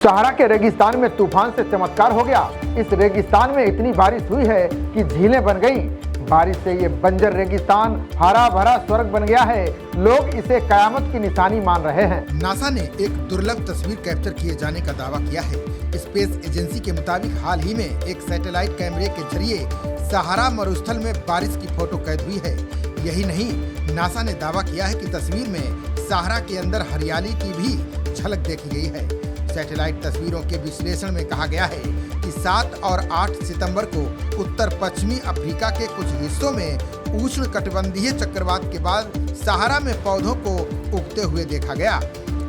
सहारा के रेगिस्तान में तूफान से चमत्कार हो गया। इस रेगिस्तान में इतनी बारिश हुई है कि झीलें बन गई। बारिश से ये बंजर रेगिस्तान हरा भरा स्वर्ग बन गया है। लोग इसे कयामत की निशानी मान रहे हैं। नासा ने एक दुर्लभ तस्वीर कैप्चर किए जाने का दावा किया है। स्पेस एजेंसी के मुताबिक हाल ही में एक सैटेलाइट कैमरे के जरिए सहारा मरुस्थल में बारिश की फोटो कैद हुई है। यही नहीं, नासा ने दावा किया है कि तस्वीर में सहारा के अंदर हरियाली की भी झलक देखी गई है। सैटेलाइट तस्वीरों के विश्लेषण में कहा गया है कि 7 और 8 सितंबर को उत्तर पश्चिमी अफ्रीका के कुछ हिस्सों में उष्णकटिबंधीय चक्रवात के बाद सहारा में पौधों को उगते हुए देखा गया।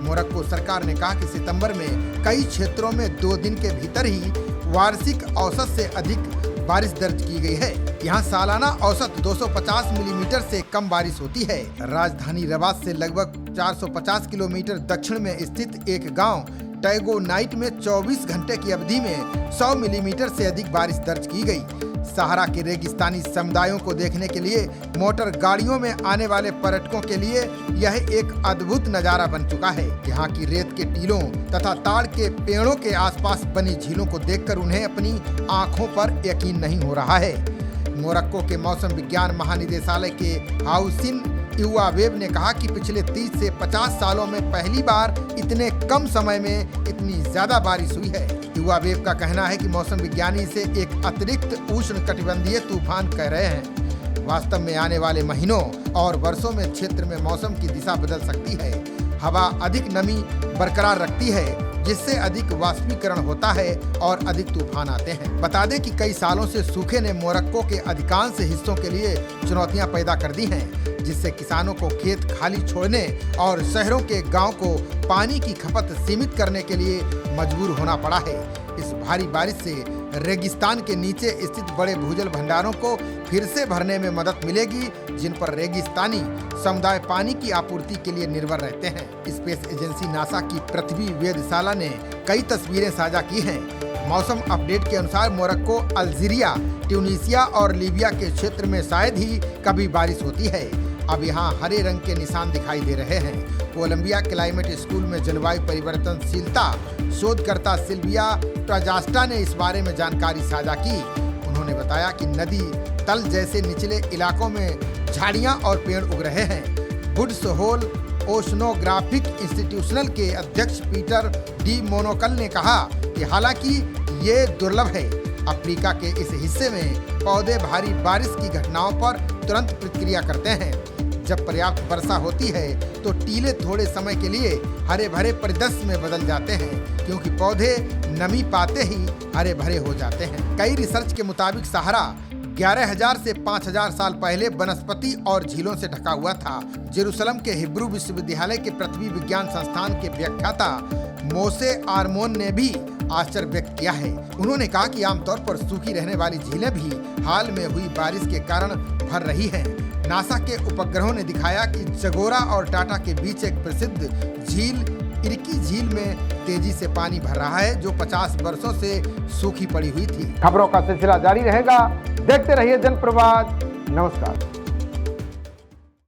मोरक्को सरकार ने कहा कि सितंबर में कई क्षेत्रों में 2 दिन के भीतर ही वार्षिक औसत से अधिक बारिश दर्ज की गई है। यहाँ सालाना औसत 250 मिलीमीटर से कम बारिश होती है। राजधानी रबात से लगभग 450 किलोमीटर दक्षिण में स्थित एक गांव टैगो नाइट में 24 घंटे की अवधि में 100 मिलीमीटर से अधिक बारिश दर्ज की गई। सहारा के रेगिस्तानी समुदायों को देखने के लिए मोटर गाड़ियों में आने वाले पर्यटकों के लिए यह एक अद्भुत नजारा बन चुका है। यहाँ की रेत के टीलों तथा ताड़ के पेड़ों के आसपास बनी झीलों को देखकर उन्हें अपनी आंखों पर यकीन नहीं हो रहा है। मोरक्को के मौसम विज्ञान महानिदेशालय के हाउसिन युवावेब ने कहा कि पिछले 30 से 50 सालों में पहली बार इतने कम समय में इतनी ज्यादा बारिश हुई है। युवावेब का कहना है कि मौसम विज्ञानी इसे एक अतिरिक्त उष्णकटिबंधीय तूफान कह रहे हैं। वास्तव में आने वाले महीनों और वर्षों में क्षेत्र में मौसम की दिशा बदल सकती है। हवा अधिक नमी बरकरार रखती है, जिससे अधिक वाष्पीकरण होता है और अधिक तूफान आते हैं। बता दें कि कई सालों से सूखे ने मोरक्को के अधिकांश हिस्सों के लिए चुनौतियां पैदा कर दी हैं, जिससे किसानों को खेत खाली छोड़ने और शहरों के गांव को पानी की खपत सीमित करने के लिए मजबूर होना पड़ा है। इस भारी बारिश से रेगिस्तान के नीचे स्थित बड़े भूजल भंडारों को फिर से भरने में मदद मिलेगी, जिन पर रेगिस्तानी समुदाय पानी की आपूर्ति के लिए निर्भर रहते हैं। स्पेस एजेंसी नासा की पृथ्वी वेधशाला ने कई तस्वीरें साझा की हैं। मौसम अपडेट के अनुसार मोरक्को, अल्जीरिया, ट्यूनीसिया और लीबिया के क्षेत्र में शायद ही कभी बारिश होती है। अब यहाँ हरे रंग के निशान दिखाई दे रहे हैं। कोलंबिया क्लाइमेट स्कूल में जलवायु परिवर्तनशीलता शोधकर्ता सिल्विया ट्राजास्टा ने इस बारे में जानकारी साझा की। उन्होंने बताया कि नदी तल जैसे निचले इलाकों में झाड़ियां और पेड़ उग रहे हैं। वुड्स होल ओशनोग्राफिक इंस्टीट्यूशनल के अध्यक्ष पीटर डी मोनोकल ने कहा कि हालांकि ये दुर्लभ है, अफ्रीका के इस हिस्से में पौधे भारी बारिश की घटनाओं पर तुरंत प्रतिक्रिया करते हैं। जब पर्याप्त वर्षा होती है तो टीले थोड़े समय के लिए हरे भरे परिदृश्य में बदल जाते हैं, क्योंकि पौधे नमी पाते ही हरे भरे हो जाते हैं। कई रिसर्च के मुताबिक सहारा 11,000 से 5,000 साल पहले वनस्पति और झीलों से ढका हुआ था। जेरूसलम के हिब्रू विश्वविद्यालय के पृथ्वी विज्ञान संस्थान के व्याख्याता मोसे आर्मोन ने भी आश्चर्य व्यक्त किया है। उन्होंने कहा कि आमतौर पर सूखी रहने वाली झीलें भी हाल में हुई बारिश के कारण भर रही हैं। नासा के उपग्रहों ने दिखाया कि जगोरा और टाटा के बीच एक प्रसिद्ध झील इरकी झील में तेजी से पानी भर रहा है, जो 50 वर्षों से सूखी पड़ी हुई थी। खबरों का सिलसिला जारी रहेगा। देखते रहिए जनप्रवाद। नमस्कार।